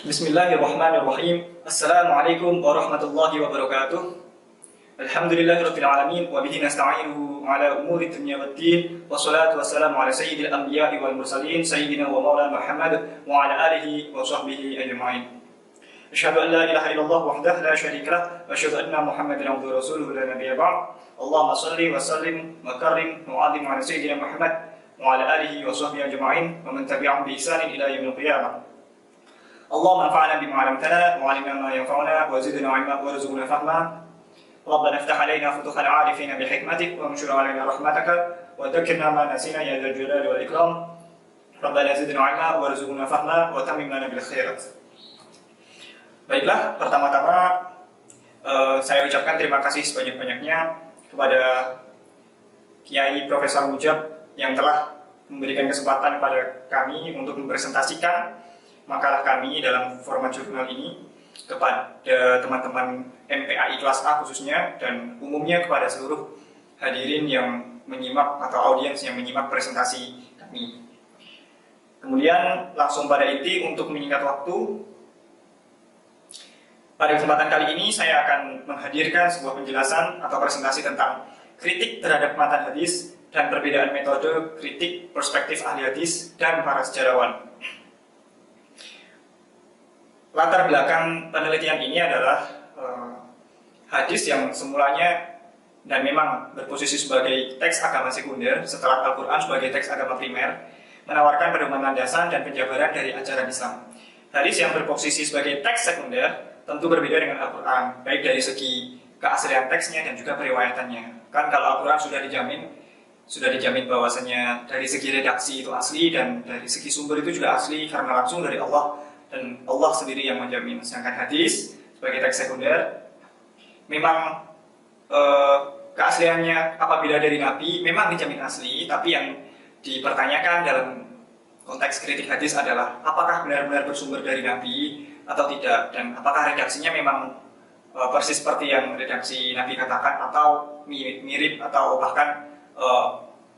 Bismillahirrahmanirrahim. Assalamualaikum warahmatullahi wabarakatuh. Alhamdulillahirabbil alamin wa bihi nasta'inuhu ala umuri dunya waddin. Wassalatu wassalamu ala sayyidil anbiya'i wal mursalin sayyidina wa maulana Muhammad wa ala alihi wa sahbihi ajma'in. Asyhadu an la ilaha illallah wahdahu la syarika lah wa asyhadu anna Muhammadan abduhu wa rasuluhu la nabiyya ba'd. Allahumma shalli wa sallim wa karrim wa 'azzim ala sayyidina Muhammad wa ala alihi wa sahbihi ajma'in wa man tabi'ahum bi ihsanin ila yaumil qiyamah. اللهم انفعنا بما علمتنا وعلمنا ما ينفعنا وزدنا علما وارزقنا فهما. ربنا افتح علينا فتوح العارفين بحكمتك وانشر علينا رحمتك وذكرنا ما نسينا يا ذا الجلال والاكرام. ربنا زدنا علما وارزقنا فهما وتمم لنا بالخيرات. Baiklah, pertama-tama saya ucapkan terima kasih sebanyak-banyaknya kepada Kiai Profesor Mujab yang telah memberikan kesempatan kepada kami untuk mempresentasikan makalah kami dalam format jurnal ini kepada teman-teman MPAI kelas A khususnya dan umumnya kepada seluruh hadirin yang menyimak atau audiens yang menyimak presentasi kami. Kemudian langsung pada inti untuk menyingkat waktu. Pada kesempatan kali ini saya akan menghadirkan sebuah penjelasan atau presentasi tentang kritik terhadap matan hadis dan perbedaan metode kritik perspektif ahli hadis dan para sejarawan. Latar belakang penelitian ini adalah hadis yang semulanya dan memang berposisi sebagai teks agama sekunder setelah Al-Quran sebagai teks agama primer, menawarkan pedoman landasan dan penjabaran dari ajaran Islam. Hadis yang berposisi sebagai teks sekunder tentu berbeda dengan Al-Quran, baik dari segi keaslian teksnya dan juga periwayatannya. Kan kalau Al-Quran sudah dijamin bahwasanya dari segi redaksi itu asli dan dari segi sumber itu juga asli karena langsung dari Allah. Dan Allah sendiri yang menjamin. Sedangkan hadis sebagai teks sekunder memang keasliannya apabila dari Nabi memang dijamin asli, tapi yang dipertanyakan dalam konteks kritik hadis adalah apakah benar-benar bersumber dari Nabi atau tidak, dan apakah redaksinya memang persis seperti yang redaksi Nabi katakan atau mirip atau bahkan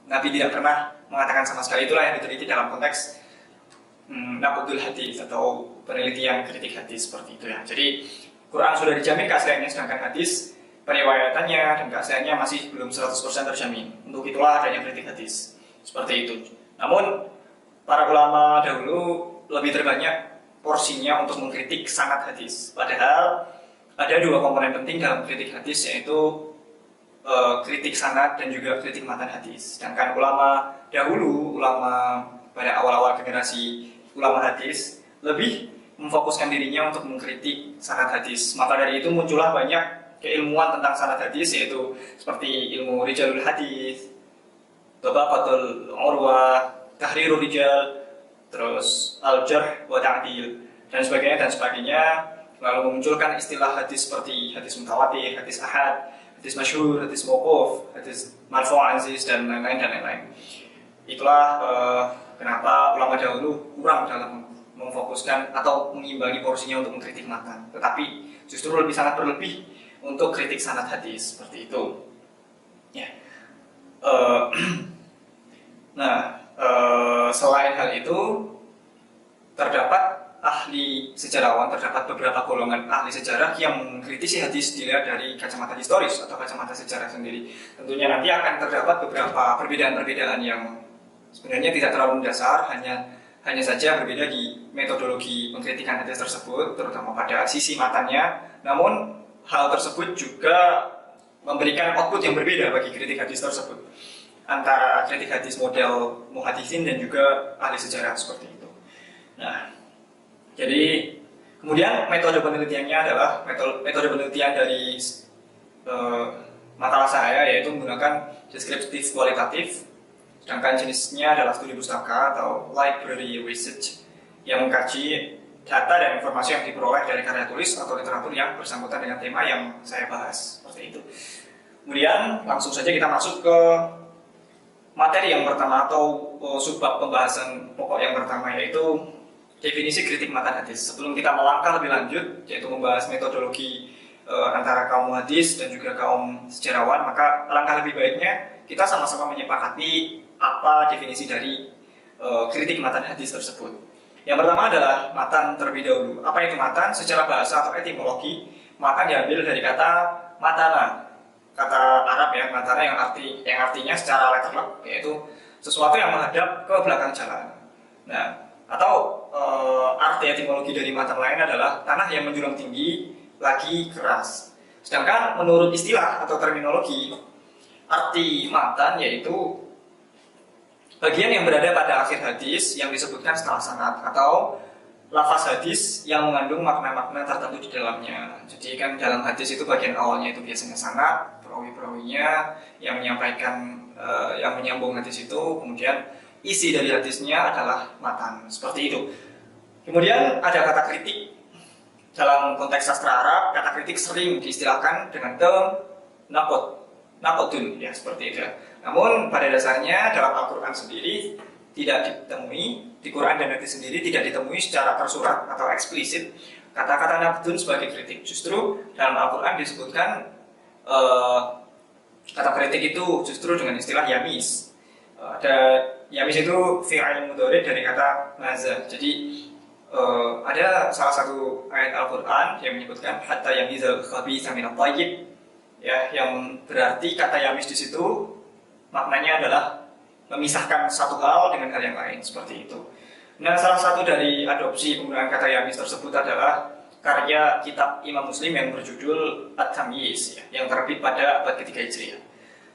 Nabi tidak pernah mengatakan sama sekali. Itulah yang diteliti dalam konteks naqdul hadis atau penelitian kritik hadis seperti itu ya. Jadi Quran sudah dijamin keasliannya, sedangkan hadis periwayatannya dan keasliannya masih belum 100% terjamin. Untuk itulah adanya kritik hadis seperti itu. Namun para ulama dahulu lebih terbanyak porsinya untuk mengkritik sanad hadis. Padahal ada dua komponen penting dalam kritik hadis, yaitu kritik sanad dan juga kritik matan hadis. Sedangkan ulama dahulu, ulama pada awal-awal generasi ulama hadis lebih memfokuskan dirinya untuk mengkritik sanad hadis. Maka dari itu muncullah banyak keilmuan tentang sanad hadis, yaitu seperti ilmu rijalul hadis, tabaqatul urwah, tahrirur rijal, terus al-jarh wa ta'dil dan sebagainya, lalu memunculkan istilah hadis seperti hadis mutawatir, hadis ahad, hadis masyhur, hadis mauquf, hadis marfu' aziz dan lain-lain. Itulah kenapa ulama dahulu kurang dalam memfokuskan atau mengimbangi porsinya untuk mengkritik matan, tetapi justru sangat berlebih untuk kritik sanad hadis seperti itu. Ya. Selain hal itu, terdapat beberapa golongan ahli sejarah yang mengkritisi hadis dilihat dari kacamata historis atau kacamata sejarah sendiri. Tentunya nanti akan terdapat beberapa perbedaan-perbedaan yang sebenarnya tidak terlalu mendasar, hanya saja berbeda di metodologi pengkritikan hadis tersebut, terutama pada sisi matanya. Namun hal tersebut juga memberikan output yang berbeda bagi kritik hadis tersebut, antara kritik hadis model muhaddisin dan juga ahli sejarah seperti itu. Nah, jadi kemudian metode penelitiannya adalah metode penelitian dari makalah saya, yaitu menggunakan deskriptif kualitatif. Sedangkan jenisnya adalah studi pustaka atau library research yang mengkaji data dan informasi yang diperoleh dari karya tulis atau literatur yang bersangkutan dengan tema yang saya bahas, seperti itu. Kemudian langsung saja kita masuk ke materi yang pertama atau subbab pembahasan pokok yang pertama, yaitu definisi kritik matan hadis. Sebelum kita melangkah lebih lanjut, yaitu membahas metodologi antara kaum hadis dan juga kaum sejarawan, maka alangkah lebih baiknya kita sama-sama menyepakati apa definisi dari kritik matan hadis tersebut. Yang pertama adalah matan terlebih dahulu. Apa itu matan? Secara bahasa atau etimologi, matan diambil dari kata matana, kata Arab ya, matana yang artinya secara letterlock yaitu sesuatu yang menghadap ke belakang jalan. Nah, atau arti etimologi dari matan lain adalah tanah yang menjulang tinggi lagi keras. Sedangkan menurut istilah atau terminologi, arti matan yaitu bagian yang berada pada akhir hadis yang disebutkan setelah sanad, atau lafaz hadis yang mengandung makna-makna tertentu di dalamnya. Jadi kan dalam hadis itu bagian awalnya itu biasanya sanad, perawi-perawinya yang menyampaikan, yang menyambung hadis itu, kemudian isi dari hadisnya adalah matan, seperti itu. Kemudian ada kata kritik. Dalam konteks sastra Arab, kata kritik sering diistilahkan dengan term nakodun, ya seperti itu. Namun pada dasarnya dalam Al-Quran sendiri tidak ditemui, di Quran dan hadis sendiri tidak ditemui secara tersurat atau eksplisit kata-kata nakodun sebagai kritik. Justru dalam Al-Quran disebutkan kata kritik itu justru dengan istilah yamis. Ada yamis itu fi'il mudhari dari kata maza. Jadi ada salah satu ayat Al-Quran yang menyebutkan hatta yamizal khabitha minat thayyib, ya, yang berarti kata yamis di situ maknanya adalah memisahkan satu hal dengan hal yang lain, seperti itu. Nah, salah satu dari adopsi penggunaan kata yamis tersebut adalah karya kitab Imam Muslim yang berjudul At-Tamyiz, ya, yang terbit pada abad ketiga Hijriah.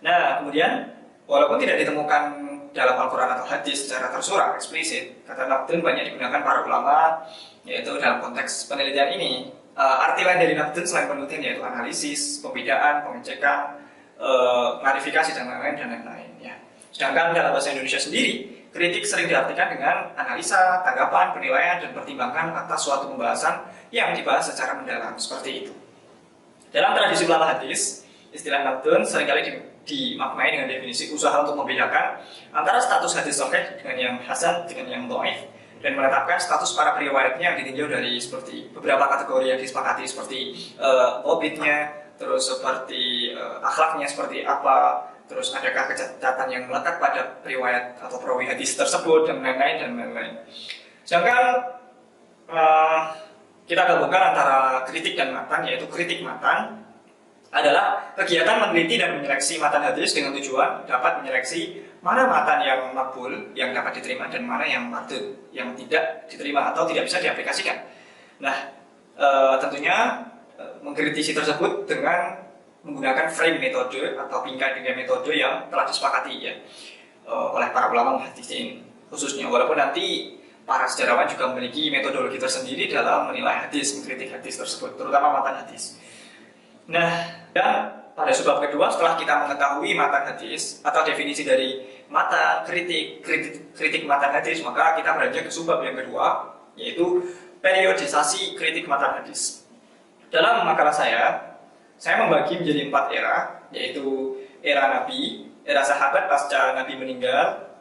Nah, kemudian walaupun tidak ditemukan dalam Al-Quran atau hadis secara tersurat eksplisit, kata naqdun banyak digunakan para ulama, yaitu dalam konteks penelitian ini. Arti lain dari naqdun selain penelitian yaitu analisis, pembedaan, pengecekan, klarifikasi dan lain-lain, ya. Sedangkan dalam bahasa Indonesia sendiri, kritik sering diartikan dengan analisa, tanggapan, penilaian, dan pertimbangan atas suatu pembahasan yang dibahas secara mendalam, seperti itu. Dalam tradisi ulama hadis, istilah naqdun seringkali dimaknai dengan definisi usaha untuk membedakan antara status hadis sahih dengan yang hasan dengan yang dhaif, dan menetapkan status para periwayatnya yang ditinjau dari seperti beberapa kategori yang disepakati, seperti obitnya, terus seperti akhlaknya seperti apa, terus adakah kecacatan yang melekat pada periwayat atau perawi hadis tersebut, dan lain-lain. Sedangkan kita gabungkan antara kritik dan matan, yaitu kritik matan adalah kegiatan meneliti dan menyeleksi matan hadis dengan tujuan dapat menyeleksi mana matan yang makbul, yang dapat diterima, dan mana yang mardud, yang tidak diterima atau tidak bisa diaplikasikan. Nah, tentunya mengkritisi tersebut dengan menggunakan frame metode atau bingkai metode yang telah disepakati, ya, oleh para ulama muhaddisin khususnya. Walaupun nanti para sejarawan juga memiliki metodologi tersendiri dalam menilai hadis, mengkritik hadis tersebut, terutama matan hadis. Nah, dan pada subbab kedua, setelah kita mengetahui matan hadis atau definisi dari matan, kritik matan hadis, maka kita beranjak ke subbab yang kedua, yaitu periodisasi kritik matan hadis. Dalam makalah saya membagi menjadi 4 era, yaitu era Nabi, era sahabat pasca Nabi meninggal,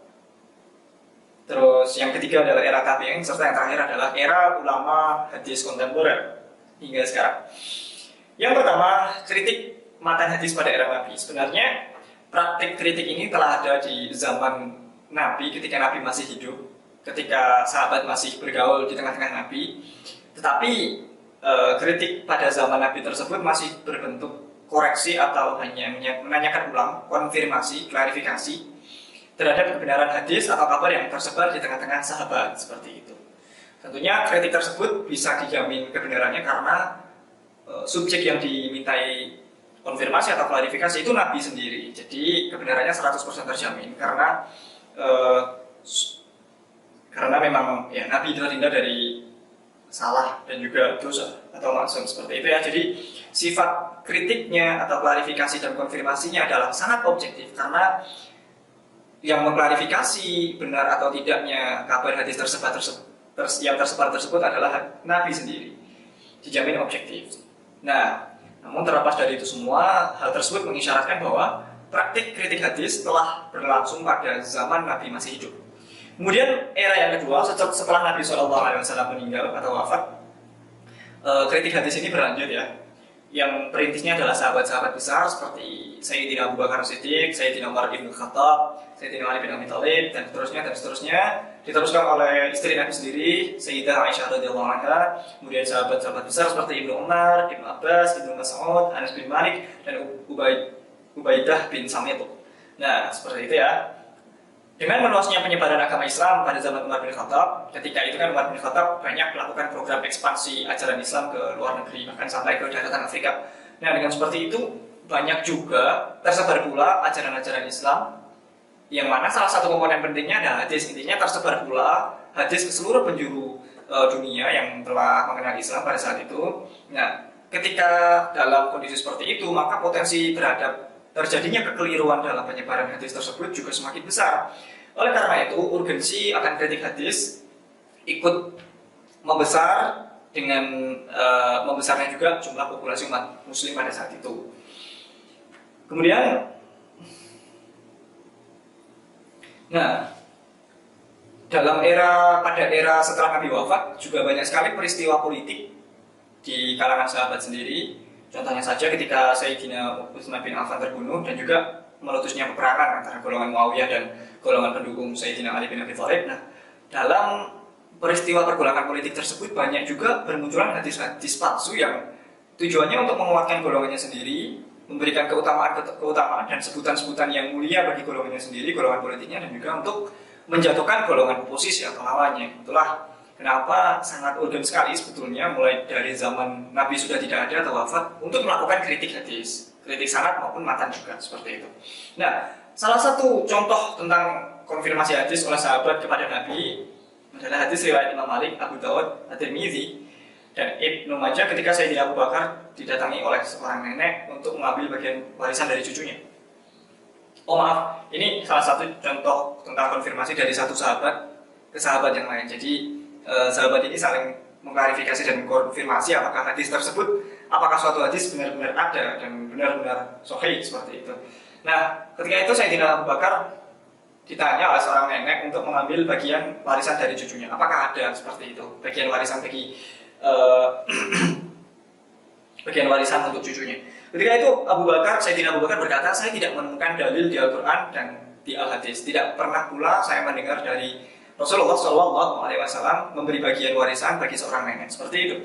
terus yang ketiga adalah era tabi'in, serta yang terakhir adalah era ulama hadis kontemporer hingga sekarang. Yang pertama, kritik matan hadis pada era Nabi. Sebenarnya praktik kritik ini telah ada di zaman Nabi, ketika Nabi masih hidup, ketika sahabat masih bergaul di tengah-tengah Nabi. Tetapi kritik pada zaman Nabi tersebut masih berbentuk koreksi atau hanya menanyakan ulang, konfirmasi, klarifikasi terhadap kebenaran hadis atau kabar yang tersebar di tengah-tengah sahabat, seperti itu. Tentunya kritik tersebut bisa dijamin kebenarannya karena subjek yang dimintai konfirmasi atau klarifikasi itu Nabi sendiri. Jadi kebenarannya 100% terjamin karena memang ya Nabi terhindar dari salah dan juga dosa atau maksum, seperti itu, ya. Jadi sifat kritiknya atau klarifikasi dan konfirmasinya adalah sangat objektif karena yang mengklarifikasi benar atau tidaknya kabar hadis yang tersebar tersebut adalah Nabi sendiri. Dijamin objektif. Nah, namun terlepas dari itu semua, hal tersebut mengisyaratkan bahwa praktik kritik hadis telah berlangsung pada zaman Nabi masih hidup. Kemudian era yang kedua, setelah Nabi SAW meninggal atau wafat, kritik hadis ini berlanjut, ya. Yang perintisnya adalah sahabat-sahabat besar seperti Sayyidina Abu Bakar Siddiq, Sayyidina Umar bin Khattab, Sayyidina Ali bin Abi Thalib, dan seterusnya. diteruskan oleh istri Nabi sendiri, Sayyidah Aisyah radhiyallahu anha, kemudian sahabat-sahabat besar seperti Ibnu Umar, Ibnu Abbas, Ibnu Mas'ud, Anas bin Malik, dan Ubaidah bin Samit. Nah, seperti itu ya. Dengan meluasnya penyebaran agama Islam pada zaman Umar bin Khattab, ketika itu kan Umar bin Khattab banyak melakukan program ekspansi ajaran Islam ke luar negeri, bahkan sampai ke daratan Afrika. Nah, dengan seperti itu, banyak juga tersebar pula ajaran-ajaran Islam, yang mana salah satu komponen pentingnya adalah hadis. Intinya tersebar pula hadis ke seluruh penjuru dunia yang telah mengenal Islam pada saat itu. Nah, ketika dalam kondisi seperti itu, maka potensi terhadap terjadinya kekeliruan dalam penyebaran hadis tersebut juga semakin besar. Oleh karena itu, urgensi akan kritik hadis ikut membesar dengan membesarnya juga jumlah populasi umat muslim pada saat itu. Kemudian, nah, pada era setelah Nabi wafat juga banyak sekali peristiwa politik di kalangan sahabat sendiri. Contohnya saja ketika Sayyidina Utsman bin Affan terbunuh dan juga meletusnya peperangan antara golongan Muawiyah dan golongan pendukung Sayyidina Ali bin Abi Thalib. Nah, dalam peristiwa pergolakan politik tersebut banyak juga bermunculan hadis-hadis palsu yang tujuannya untuk menguatkan golongannya sendiri, memberikan keutamaan dan sebutan-sebutan yang mulia bagi golongannya sendiri, golongan politiknya, dan juga untuk menjatuhkan golongan oposisi atau lawannya. Itulah kenapa sangat urgen sekali sebetulnya mulai dari zaman Nabi sudah tidak ada atau wafat untuk melakukan kritik hadis, kritik sanad maupun matan juga seperti itu. Nah, salah satu contoh tentang konfirmasi hadis oleh sahabat kepada Nabi adalah hadis riwayat Imam Malik, Abu Dawud, At-Tirmidzi, dan Ibnu Majah ketika Sayyidina Abu Bakar didatangi oleh seorang nenek untuk mengambil bagian warisan dari cucunya. Oh maaf, ini salah satu contoh tentang konfirmasi dari satu sahabat ke sahabat yang lain. Jadi sahabat ini saling mengklarifikasi dan mengkonfirmasi apakah hadis tersebut, apakah suatu hadis benar-benar ada dan benar-benar sahih seperti itu. Nah, ketika itu Sayyidina Abu Bakar ditanya oleh seorang nenek untuk mengambil bagian warisan dari cucunya. Apakah ada seperti itu, bagian warisan bagi bagian warisan untuk cucunya. Ketika itu Sayyidina Abu Bakar berkata, saya tidak menemukan dalil di Al-Quran dan di Al-Hadis. Tidak pernah pula saya mendengar dari Rasulullah SAW memberi bagian warisan bagi seorang nenek seperti itu.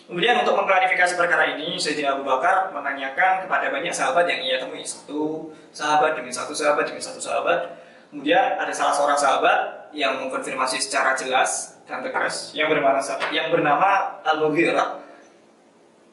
Kemudian untuk mengklarifikasi perkara ini, Sayyidina Abu Bakar menanyakan kepada banyak sahabat yang ia temui, satu sahabat demi satu sahabat demi satu sahabat. Kemudian ada salah seorang sahabat yang mengkonfirmasi secara jelas dan tegas yang bernama Al-Mughirah.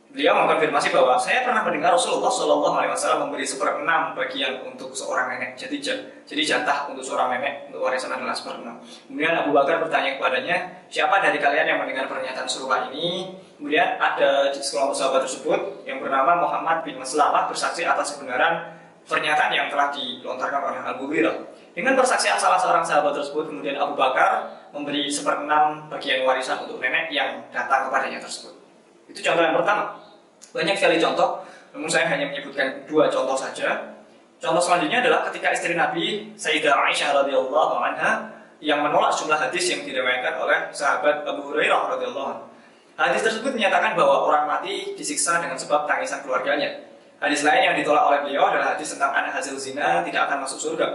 Beliau mengkonfirmasi bahwa saya pernah mendengar Rasulullah SAW memberi 1/6 bagian untuk seorang nenek. Jadi jatah untuk seorang nenek untuk warisan adalah 1/6. Kemudian Abu Bakar bertanya kepadanya, siapa dari kalian yang mendengar pernyataan serupa ini? Kemudian ada sekelompok sahabat tersebut yang bernama Muhammad bin Maslamah bersaksi atas kebenaran pernyataan yang telah dilontarkan oleh Al-Mughirah. Dengan persaksian salah seorang sahabat tersebut, kemudian Abu Bakar memberi 1/6 bagian warisan untuk nenek yang datang kepadanya tersebut. Itu contoh yang pertama. Banyak sekali contoh, namun saya hanya menyebutkan 2 contoh saja. Contoh selanjutnya adalah ketika istri Nabi, Sayyidah Aisyah radhiyallahu anha, yang menolak jumlah hadis yang diriwayatkan oleh sahabat Abu Hurairah radhiyallahu anhu. Hadis tersebut menyatakan bahwa orang mati disiksa dengan sebab tangisan keluarganya. Hadis lain yang ditolak oleh beliau adalah hadis tentang anak hasil zina tidak akan masuk surga.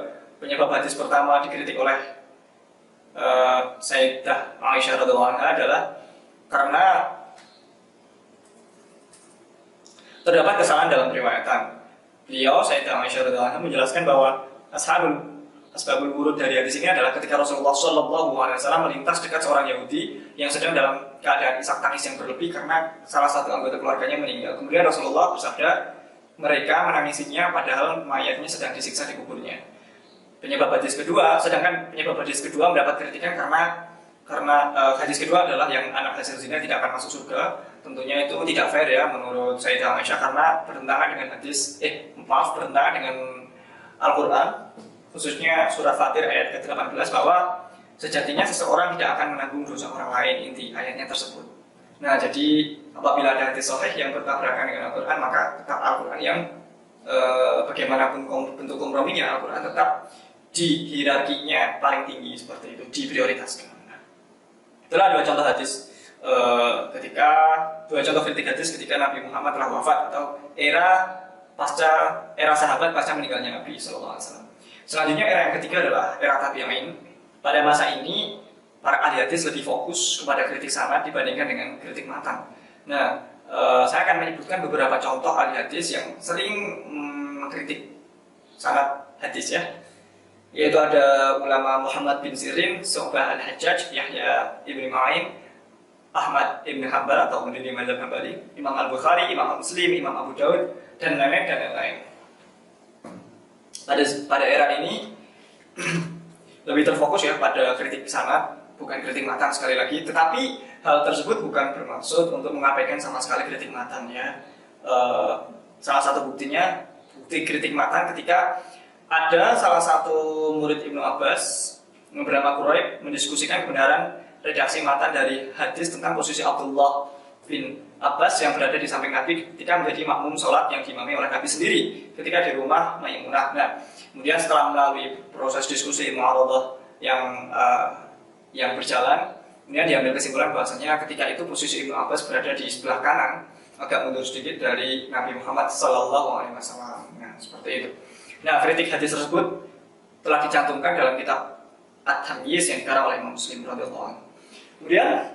Penyebab hadis pertama dikritik oleh Sayyidah Aisyah radhiyallahu anha adalah karena terdapat kesalahan dalam periwayatan. Beliau, Sayyidah Aisyah radhiyallahu anha, menjelaskan bahwa asbabul wurud dari hadis ini adalah ketika Rasulullah SAW melintas dekat seorang Yahudi yang sedang dalam keadaan isak tangis yang berlebih karena salah satu anggota keluarganya meninggal. Kemudian Rasulullah bersabda, mereka menangisinya padahal mayatnya sedang disiksa di kuburnya. Sedangkan penyebab hadis kedua mendapat kritikan karena hadis kedua adalah yang anak hasil zina tidak akan masuk surga. Tentunya itu tidak fair ya menurut Sayyidah Aisyah karena bertentangan dengan Al-Quran, khususnya surah Fatir ayat ke-18 bahwa sejatinya seseorang tidak akan menanggung dosa orang lain, inti ayatnya tersebut. Nah, jadi apabila ada hadis sahih yang bertabrakan dengan Al-Quran, maka tetap Al-Quran yang bagaimanapun bentuk komprominya, Al-Quran tetap di hierarkinya paling tinggi seperti itu, diprioritaskan. Itulah 2 contoh hadis dua contoh kritik hadis ketika Nabi Muhammad telah wafat atau era sahabat pasca meninggalnya Nabi SAW. Selanjutnya era yang ketiga adalah era tabi'in. Pada masa ini para ahli hadis lebih fokus kepada kritik sanad dibandingkan dengan kritik matan. Nah, saya akan menyebutkan beberapa contoh ahli hadis yang sering mengkritik sanad hadis ya. Yaitu ada ulama Muhammad bin Sirin, Syu'bah al-Hajjaj, Yahya ibn Ma'in, Ahmad ibn Hanbal atau pendiri mazhab Hambali, Imam Al-Bukhari, Imam Muslim, Imam Abu Daud, dan lain-lain dan lain-lain. Pada era ini lebih terfokus ya pada kritik sanad, bukan kritik matan sekali lagi. Tetapi hal tersebut bukan bermaksud untuk mengabaikan sama sekali kritik matan ya. Salah satu buktinya, bukti kritik matan ketika ada salah satu murid Ibnu Abbas bernama Quraib mendiskusikan kebenaran redaksi matan dari hadis tentang posisi Abdullah bin Abbas yang berada di samping Nabi ketika menjadi makmum sholat yang diimami oleh Nabi sendiri ketika di rumah Maimunah. Nah, kemudian setelah melalui proses diskusi mu'aradhah yang berjalan, kemudian diambil kesimpulan bahwasanya ketika itu posisi Ibnu Abbas berada di sebelah kanan, agak mundur sedikit dari Nabi Muhammad SAW. Nah, seperti itu. Nah, kritik hadis tersebut telah dicantumkan dalam kitab At-Tamyiz yang dikarang oleh Imam Muslim radhiyallahu anhu. Kemudian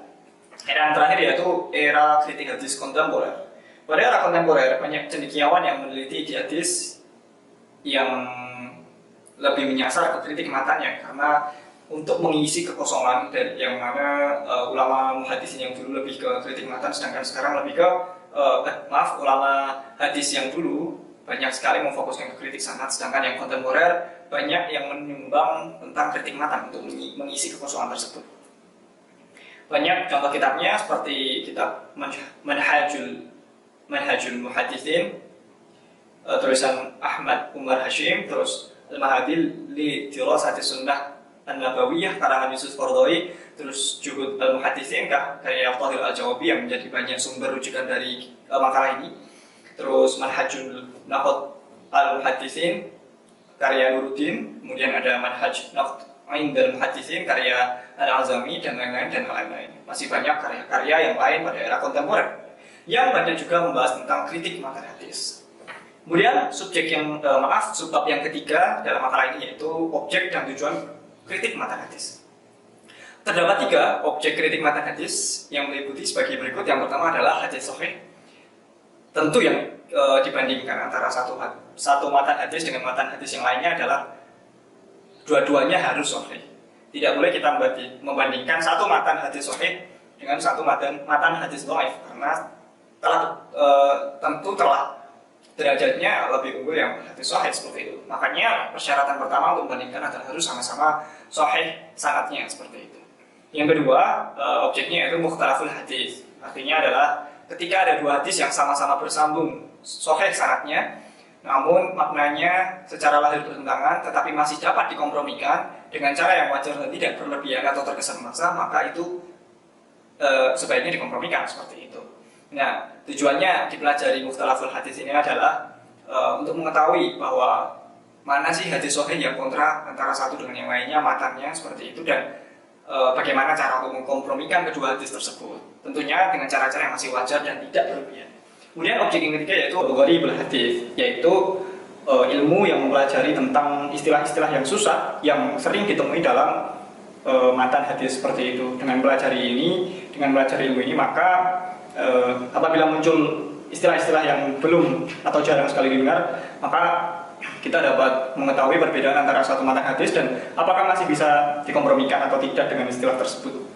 era yang terakhir yaitu era kritik hadis kontemporer. Pada era kontemporer banyak cendekiawan yang meneliti di hadis yang lebih menyasar ke kritik matanya karena untuk mengisi kekosongan dari yang mana ulama muhadisin yang dulu lebih ke kritik matan, sedangkan sekarang lebih ke ulama hadis yang dulu banyak sekali memfokuskan ke kritik sanad, sedangkan yang kontemporer banyak yang menyumbang tentang kritik matan untuk mengisi kekosongan tersebut. Banyak contoh kitabnya seperti kitab Manhajul Muhaditsin, tulisan Ahmad Umar Hashim, terus Al-Mahadil li Dirasati Sunnah An-Nabawiyah karangan Yusuf Qaradawi, terus Juhud Al-Muhaditsin karya Tahir Al-Jawabi yang menjadi banyak sumber rujukan dari makalah ini, terus Manhajul Naqd Al-Muhaditsin karya Nuruddin, kemudian ada Manhaj Naqd Indal Muhaditsin karya Al-Azami dan lain-lain. Masih banyak karya-karya yang lain pada era kontemporer yang banyak juga membahas tentang kritik matan hadis. Kemudian subbab yang ketiga dalam makalah ini yaitu objek dan tujuan kritik matan hadis. Terdapat 3 objek kritik matan hadis yang meliputi sebagai berikut. Yang pertama adalah hadis sahih. Tentu yang dibandingkan antara satu matan hadis dengan matan hadis yang lainnya adalah dua-duanya harus sahih. Tidak boleh kita membandingkan satu matan hadis sahih dengan satu matan hadis dhaif karena tentu telah derajatnya lebih unggul yang hadis sahih seperti itu. Makanya persyaratan pertama untuk membandingkan adalah harus sama-sama sahih sanadnya seperti itu. Yang kedua, objeknya yaitu mukhtalaful hadis. Artinya adalah ketika ada 2 hadis yang sama-sama bersambung sahih sanadnya, namun maknanya secara lahir bertentangan tetapi masih dapat dikompromikan dengan cara yang wajar dan tidak berlebihan atau terkesan memaksa, maka itu sebaiknya dikompromikan seperti itu. Nah, tujuannya dipelajari mukhtalaful hadis ini adalah untuk mengetahui bahwa mana sih hadis sahih yang kontra antara satu dengan yang lainnya, matannya seperti itu, dan bagaimana cara untuk mengkompromikan kedua hadis tersebut. Tentunya dengan cara-cara yang masih wajar dan tidak berlebihan. Kemudian objek yang ketiga yaitu gharibul hadis, yaitu ilmu yang mempelajari tentang istilah-istilah yang susah yang sering ditemui dalam matan hadis seperti itu. Dengan pelajari ilmu ini maka apabila muncul istilah-istilah yang belum atau jarang sekali didengar, maka kita dapat mengetahui perbedaan antara satu matan hadis dan apakah masih bisa dikompromikan atau tidak dengan istilah tersebut.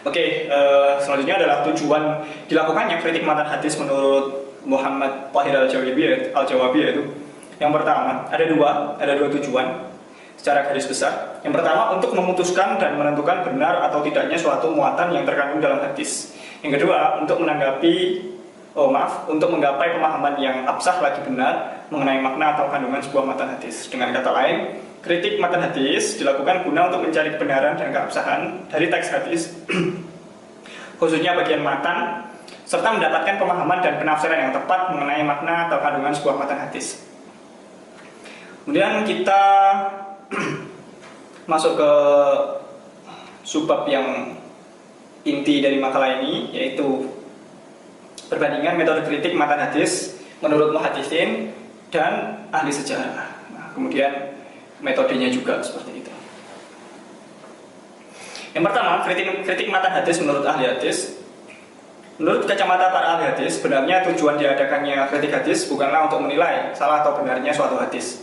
Oke, selanjutnya adalah tujuan dilakukannya kritik matan hadis menurut Muhammad Tahir Al-Jawabi yaitu yang pertama ada dua tujuan secara garis besar. Yang pertama untuk memutuskan dan menentukan benar atau tidaknya suatu muatan yang terkandung dalam hadis. Yang kedua untuk untuk menggapai pemahaman yang absah lagi benar mengenai makna atau kandungan sebuah matan hadis. Dengan kata lain, kritik matan hadis dilakukan guna untuk mencari kebenaran dan keabsahan dari teks hadis, khususnya bagian matan, serta mendapatkan pemahaman dan penafsiran yang tepat mengenai makna atau kandungan sebuah matan hadis. Kemudian kita masuk ke subbab yang inti dari makalah ini, yaitu perbandingan metode kritik matan hadis menurut muhaddisin dan ahli sejarah. Nah, kemudian metodenya juga seperti itu. Yang pertama, kritik matan hadis menurut ahli hadis. Menurut kacamata para ahli hadis, sebenarnya tujuan diadakannya kritik hadis bukanlah untuk menilai salah atau benarnya suatu hadis.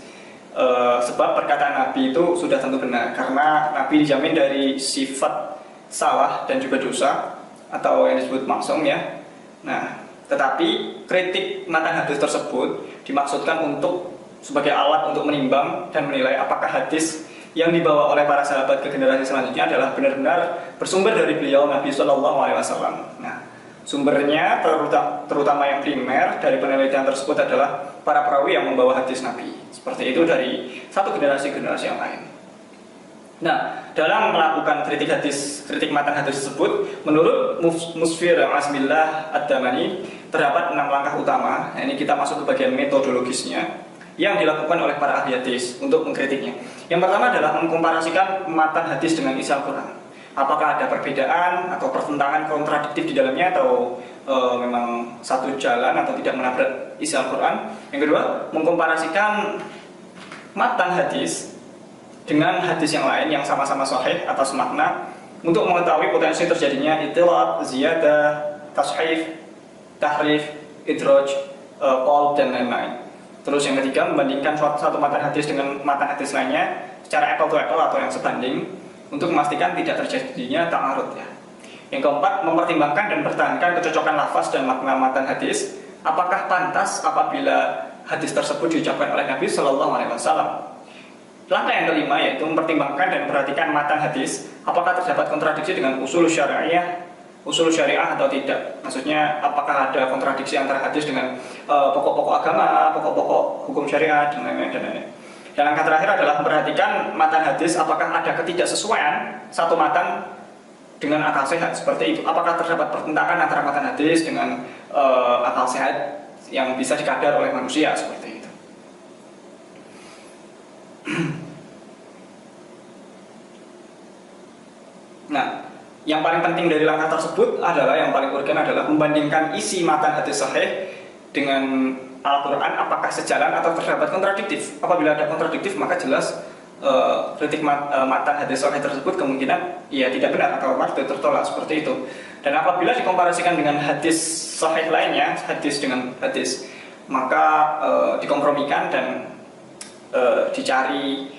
Sebab perkataan Nabi itu sudah tentu benar, karena Nabi dijamin dari sifat salah dan juga dosa, atau yang disebut maksum ya. Nah, tetapi kritik matan hadis tersebut dimaksudkan untuk sebagai alat untuk menimbang dan menilai apakah hadis yang dibawa oleh para sahabat ke generasi selanjutnya adalah benar-benar bersumber dari beliau Nabi Shallallahu Alaihi Wasallam. Nah, sumbernya terutama yang primer dari penelitian tersebut adalah para perawi yang membawa hadis Nabi. Seperti itu dari satu generasi ke generasi yang lain. Nah, dalam melakukan kritik matan hadis tersebut, menurut Musfir Asmillah Ad-Damani terdapat 6 langkah utama. Nah, ini kita masuk ke bagian metodologisnya yang dilakukan oleh para ahli hadis untuk mengkritiknya. Yang pertama adalah mengkomparasikan matan hadis dengan isi Al-Quran. Apakah ada perbedaan atau pertentangan kontradiktif di dalamnya, atau memang satu jalan atau tidak menabrak isi Al-Quran. Yang kedua, mengkomparasikan matan hadis dengan hadis yang lain yang sama-sama sahih atau semakna untuk mengetahui potensi terjadinya itilaf, ziyadah, tashif, tahrif, idraj, qalb, dan lain-lain. Terus yang ketiga, membandingkan satu matan hadis dengan matan hadis lainnya secara apple to apple atau yang sebanding untuk memastikan tidak terjadinya ta'arud ya. Yang keempat, mempertimbangkan dan pertahankan kecocokan lafaz dan makna matan hadis. Apakah pantas apabila hadis tersebut diucapkan oleh Nabi Shallallahu Alaihi Wasallam? Langkah yang kelima yaitu mempertimbangkan dan perhatikan matan hadis. Apakah terdapat kontradiksi dengan usul syariah atau tidak? Maksudnya, apakah ada kontradiksi antara hadis dengan pokok-pokok agama, pokok-pokok hukum syariat, dan lain-lain. Dan langkah terakhir adalah memperhatikan matan hadis, apakah ada ketidaksesuaian satu matan dengan akal sehat, seperti itu. Apakah terdapat pertentangan antara matan hadis dengan akal sehat yang bisa dikadar oleh manusia, seperti itu. Nah, yang paling penting dari langkah tersebut adalah, yang paling urgen adalah membandingkan isi matan hadis sahih dengan Al-Quran, apakah sejalan atau terdapat kontradiktif. Apabila ada kontradiktif, maka jelas kritik matan hadis sahih tersebut kemungkinan ya tidak benar atau marfu tertolak, seperti itu. Dan apabila dikomparasikan dengan hadis sahih lainnya, hadis dengan hadis, maka dikompromikan dan dicari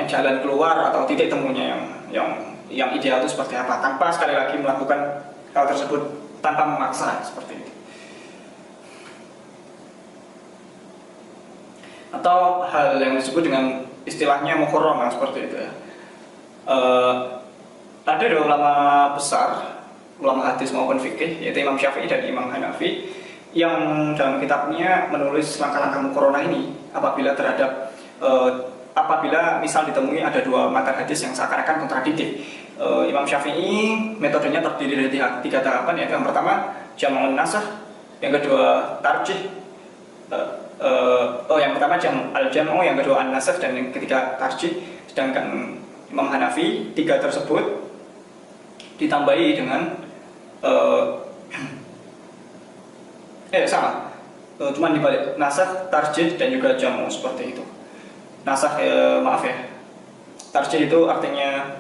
jalan keluar atau titik temunya yang ideal itu seperti apa, tanpa sekali lagi melakukan hal tersebut tanpa memaksa, seperti itu. Atau hal yang disebut dengan istilahnya mukhoromah, seperti itu ya. Ada dua ulama besar, ulama hadis maupun fikih, yaitu Imam Syafi'i dan Imam Hanafi, yang dalam kitabnya menulis langkah-langkah mukhoromah ini apabila misal ditemui ada dua matan hadis yang seakan-akan kontradiktif. Imam Syafi'i metodenya terdiri dari tiga tahapan, yaitu yang pertama jam'un nasakh, yang kedua tarjih, yang pertama al-jam'u, yang kedua an-nasakh, dan yang ketiga tarjih. Sedangkan Imam Hanafi tiga tersebut ditambahi dengan cuman dibalik nasakh, tarjih, dan juga jam'u, seperti itu. Nasakh, tarjih itu artinya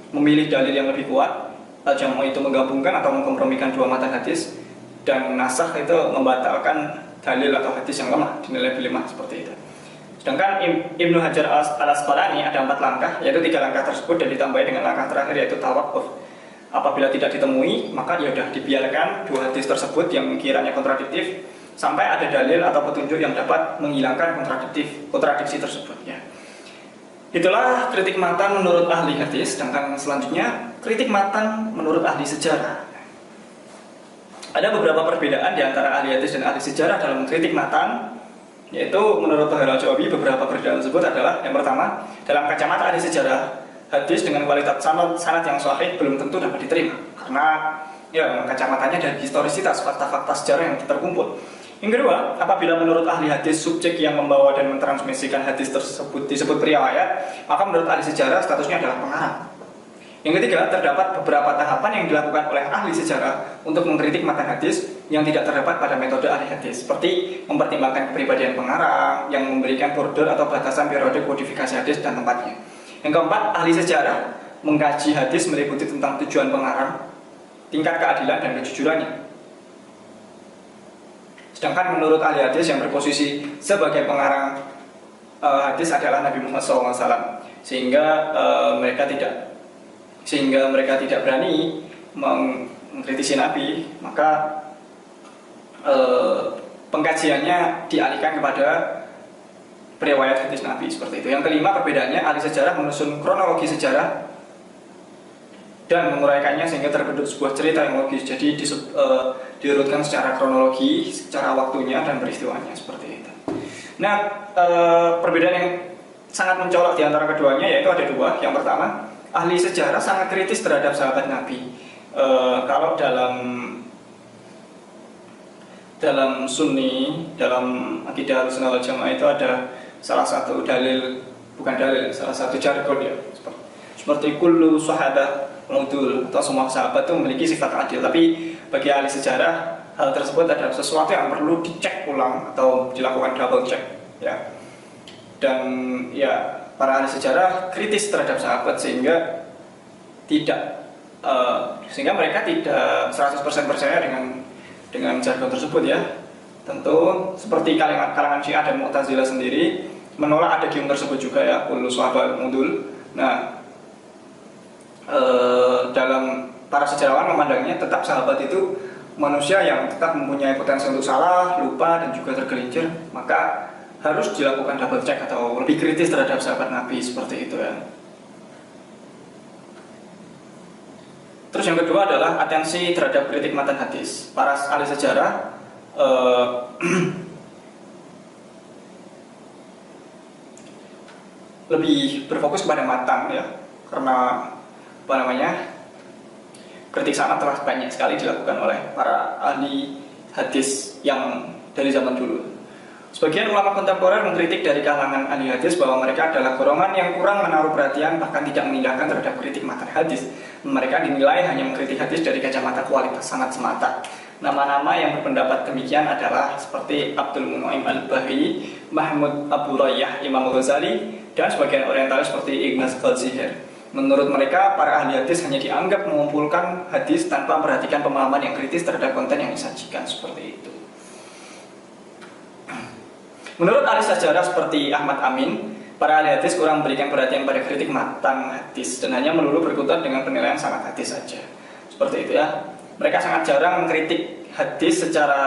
memilih dalil yang lebih kuat. Al-jam'u itu menggabungkan atau mengkompromikan dua matan hadis, dan nasakh itu membatalkan dalil atau hadis yang lemah, dinilai lebih lemah, seperti itu. Sedangkan Ibnu Hajar Al-Asqalani ada 4 langkah, yaitu 3 langkah tersebut dan ditambahi dengan langkah terakhir, yaitu tawakuf. Apabila tidak ditemui, maka ya sudah dibiarkan dua hadis tersebut yang kiranya kontradiktif sampai ada dalil atau petunjuk yang dapat menghilangkan kontradiksi tersebut ya. Itulah kritik matan menurut ahli hadis. Sedangkan selanjutnya kritik matan menurut ahli sejarah. Ada beberapa perbedaan di antara ahli hadis dan ahli sejarah dalam kritik matan, yaitu menurut Tohir Al-Jawabi beberapa perbedaan tersebut adalah: yang pertama, dalam kacamata ahli sejarah, hadis dengan kualitas sanad yang sahih belum tentu dapat diterima karena ya kacamatanya dari historisitas, fakta-fakta sejarah yang terkumpul. Yang kedua, apabila menurut ahli hadis subjek yang membawa dan mentransmisikan hadis tersebut disebut periwayat, maka menurut ahli sejarah statusnya adalah pengarang. Yang ketiga, terdapat beberapa tahapan yang dilakukan oleh ahli sejarah untuk mengkritik matan hadis yang tidak terdapat pada metode ahli hadis, seperti mempertimbangkan kepribadian pengarang yang memberikan border atau batasan periode kodifikasi hadis dan tempatnya. Yang keempat, ahli sejarah mengkaji hadis meliputi tentang tujuan pengarang, tingkat keadilan dan kejujurannya. Sedangkan menurut ahli hadis yang berposisi sebagai pengarang hadis adalah Nabi Muhammad SAW, sehingga mereka tidak berani mengkritisi Nabi, maka pengkajiannya dialihkan kepada periwayat hadis Nabi, seperti itu. Yang kelima, perbedaannya ahli sejarah menyusun kronologi sejarah dan menguraikannya sehingga terbentuk sebuah cerita yang logis. Jadi diurutkan secara kronologi, secara waktunya dan peristiwanya, seperti itu. Nah, perbedaan yang sangat mencolok di antara keduanya yaitu ada dua. Yang pertama, ahli sejarah sangat kritis terhadap sahabat Nabi. Kalau dalam Sunni, dalam akidah Ahlussunnah wal Jamaah itu ada salah satu salah satu jargon ya, seperti kullu syuhada udul, atau semua sahabat itu memiliki sifat adil. Tapi bagi ahli sejarah, hal tersebut adalah sesuatu yang perlu dicek ulang atau dilakukan double check, ya. Dan ya, para ahli sejarah kritis terhadap sahabat sehingga mereka tidak 100% percaya dengan jargon tersebut, ya. Tentu seperti kalangan Syiah dan Mu'tazilah sendiri menolak adagium tersebut juga, ya, kullu sahabat mudul. Nah, dalam para sejarawan memandangnya tetap sahabat itu manusia yang tetap mempunyai potensi untuk salah, lupa, dan juga tergelincir, maka harus dilakukan double check atau lebih kritis terhadap sahabat Nabi, seperti itu, ya. Terus yang kedua adalah atensi terhadap kritik matan hadis. Para ahli sejarah lebih berfokus kepada matan, ya, karena kritik sanad telah banyak sekali dilakukan oleh para ahli hadis yang dari zaman dulu. Sebagian ulama kontemporer mengkritik dari kalangan ahli hadis bahwa mereka adalah golongan yang kurang menaruh perhatian, bahkan tidak menindakkan terhadap kritik matan hadis. Mereka dinilai hanya mengkritik hadis dari kacamata kualitas sanad semata. Nama-nama yang berpendapat demikian adalah seperti Abdul Munaim Al-Bahri, Mahmud Abu Rayyah, Imam Ghazali, dan sebagian orientalis seperti Ignaz Al-Zihir. Menurut mereka, para ahli hadis hanya dianggap mengumpulkan hadis tanpa memperhatikan pemahaman yang kritis terhadap konten yang disajikan, seperti itu. Menurut ahli sejarah seperti Ahmad Amin, para ahli hadis kurang memberikan perhatian pada kritik matan hadis dan hanya melulu berkutat dengan penilaian sanad hadis saja, seperti itu, ya. Mereka sangat jarang mengkritik hadis secara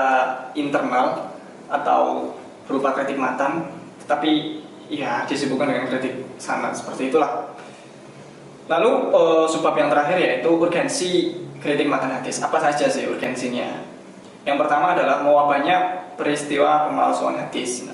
internal atau berupa kritik matan, tetapi ya disibukkan dengan kritik sanad, seperti itulah. Lalu sebab yang terakhir yaitu urgensi kritik matan hadis. Apa saja sih urgensinya? Yang pertama adalah mewabahnya peristiwa pemalsuan hadis.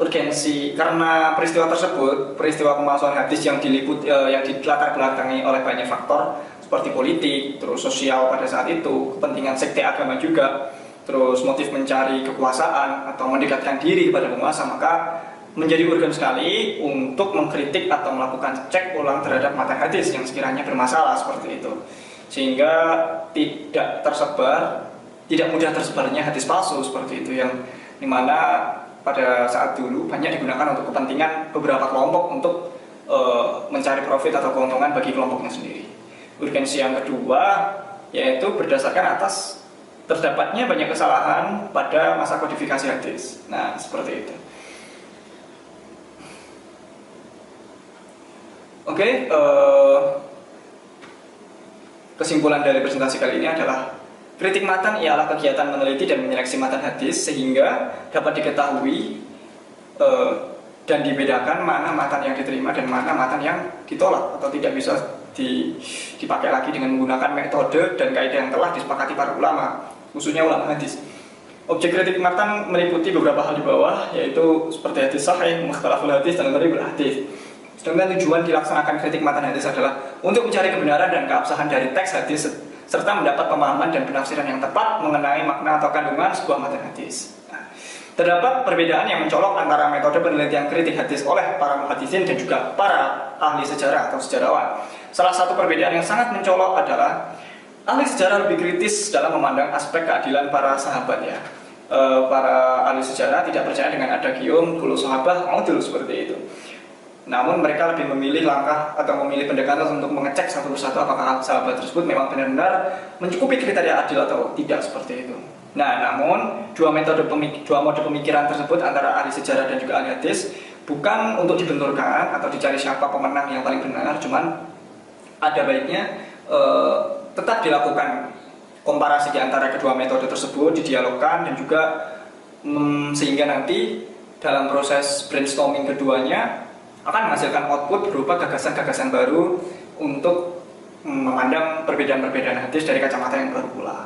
Urgensi karena peristiwa tersebut, peristiwa pemalsuan hadis yang dilatar belakangi oleh banyak faktor seperti politik, terus sosial pada saat itu, kepentingan sekte agama juga, terus motif mencari kekuasaan atau mendekatkan diri kepada penguasa, maka menjadi urgen sekali untuk mengkritik atau melakukan cek ulang terhadap matan hadis yang sekiranya bermasalah, seperti itu, sehingga tidak mudah tersebarnya hadis palsu, seperti itu, yang dimana pada saat dulu banyak digunakan untuk kepentingan beberapa kelompok untuk mencari profit atau keuntungan bagi kelompoknya sendiri. Urgensi yang kedua yaitu berdasarkan atas terdapatnya banyak kesalahan pada masa kodifikasi hadis. Nah, seperti itu. Oke, kesimpulan dari presentasi kali ini adalah kritik matan ialah kegiatan meneliti dan menyeleksi matan hadis sehingga dapat diketahui dan dibedakan mana matan yang diterima dan mana matan yang ditolak atau tidak bisa dipakai lagi dengan menggunakan metode dan kaidah yang telah disepakati para ulama, khususnya ulama hadis. Objek kritik matan meliputi beberapa hal di bawah, yaitu seperti hadis sahih, mukhtalaful hadis, dan gharibul hadis. Sedangkan tujuan dilaksanakan kritik matan hadis adalah untuk mencari kebenaran dan keabsahan dari teks hadis serta mendapat pemahaman dan penafsiran yang tepat mengenai makna atau kandungan sebuah matan hadis. Terdapat perbedaan yang mencolok antara metode penelitian kritik hadis oleh para muhaddisin dan juga para ahli sejarah atau sejarawan. Salah satu perbedaan yang sangat mencolok adalah ahli sejarah lebih kritis dalam memandang aspek keadilan para sahabat, ya. Para ahli sejarah tidak percaya dengan adagium kullu sahabah udul, seperti itu. Namun mereka lebih memilih langkah atau memilih pendekatan untuk mengecek satu persatu apakah sahabat tersebut memang benar-benar mencukupi kriteria adil atau tidak seperti itu. Nah, namun dua mode pemikiran tersebut antara ahli sejarah dan juga ahli hadis bukan untuk dibenturkan atau dicari siapa pemenang yang paling benar, cuman ada baiknya tetap dilakukan komparasi di antara kedua metode tersebut, didialogkan dan juga sehingga nanti dalam proses brainstorming keduanya akan menghasilkan output berupa gagasan-gagasan baru untuk memandang perbedaan-perbedaan hadis dari kacamata yang baru pula.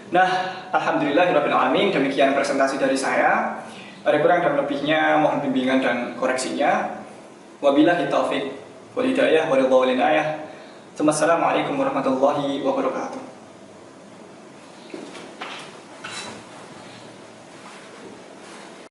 Nah, alhamdulillahirabbil alamin, demikian presentasi dari saya. Ada kurang dan lebihnya mohon bimbingan dan koreksinya. Wabillahi taufiq wal hidayah wallahu wal inayah. Wassalamualaikum warahmatullahi wabarakatuh.